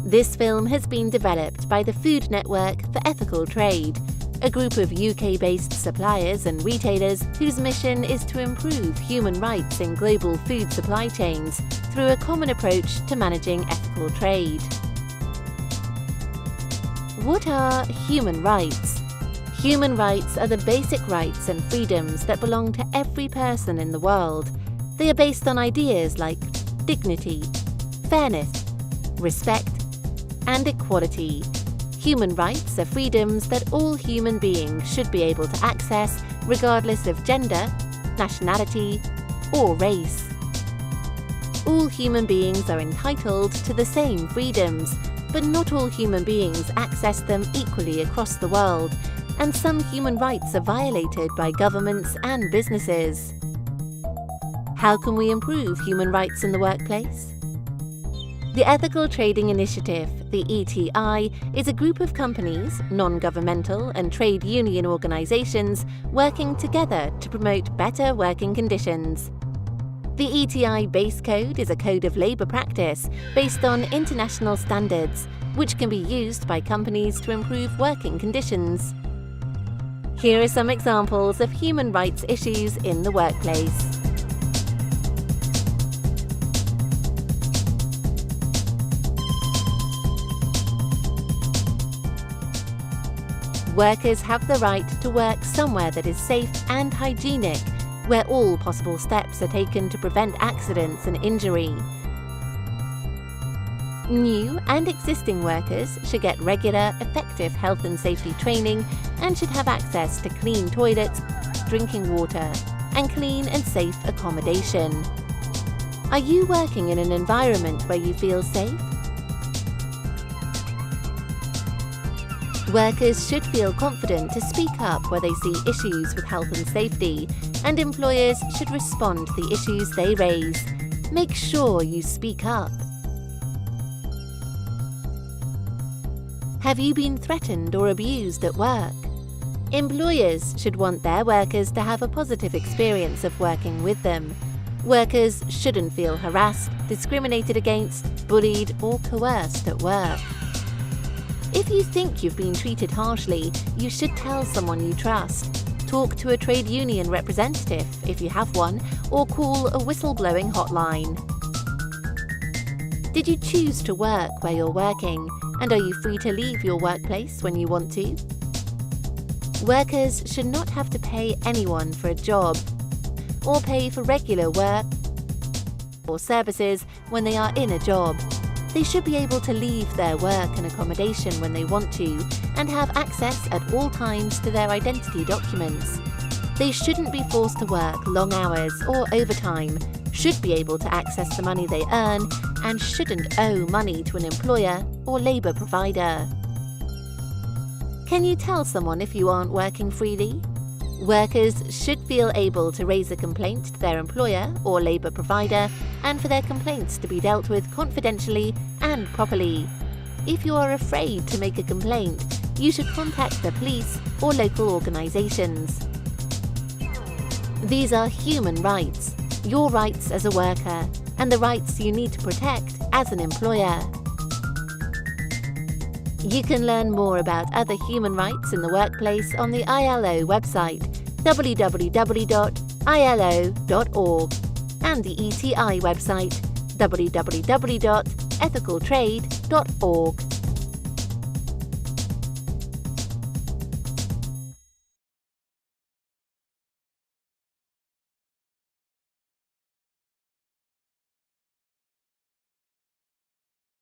This film has been developed by the Food Network for Ethical Trade, a group of UK-based suppliers and retailers whose mission is to improve human rights in global food supply chains through a common approach to managing ethical trade. What are human rights? Human rights are the basic rights and freedoms that belong to every person in the world. They are based on ideas like dignity, fairness, respect, and equality. Human rights are freedoms that all human beings should be able to access regardless of gender, nationality, or race. All human beings are entitled to the same freedoms, but not all human beings access them equally across the world, and some human rights are violated by governments and businesses. How can we improve human rights in the workplace? The Ethical Trading Initiative, the ETI, is a group of companies, non-governmental and trade union organisations working together to promote better working conditions. The ETI Base Code is a code of labour practice based on international standards, which can be used by companies to improve working conditions. Here are some examples of human rights issues in the workplace. Workers have the right to work somewhere that is safe and hygienic, where all possible steps are taken to prevent accidents and injury. New and existing workers should get regular, effective health and safety training and should have access to clean toilets, drinking water, and clean and safe accommodation. Are you working in an environment where you feel safe? Workers should feel confident to speak up where they see issues with health and safety, and employers should respond to the issues they raise. Make sure you speak up. Have you been threatened or abused at work? Employers should want their workers to have a positive experience of working with them. Workers shouldn't feel harassed, discriminated against, bullied, or coerced at work. If you think you've been treated harshly, you should tell someone you trust. Talk to a trade union representative, if you have one, or call a whistleblowing hotline. Did you choose to work where you're working, and are you free to leave your workplace when you want to? Workers should not have to pay anyone for a job, or pay for regular work or services when they are in a job. They should be able to leave their work and accommodation when they want to and have access at all times to their identity documents. They shouldn't be forced to work long hours or overtime, should be able to access the money they earn, and shouldn't owe money to an employer or labour provider. Can you tell someone if you aren't working freely? Workers should feel able to raise a complaint to their employer or labour provider and for their complaints to be dealt with confidentially and properly. If you are afraid to make a complaint, you should contact the police or local organisations. These are human rights, your rights as a worker, and the rights you need to protect as an employer. You can learn more about other human rights in the workplace on the ILO website, www.ilo.org, and the ETI website, www.ethicaltrade.org.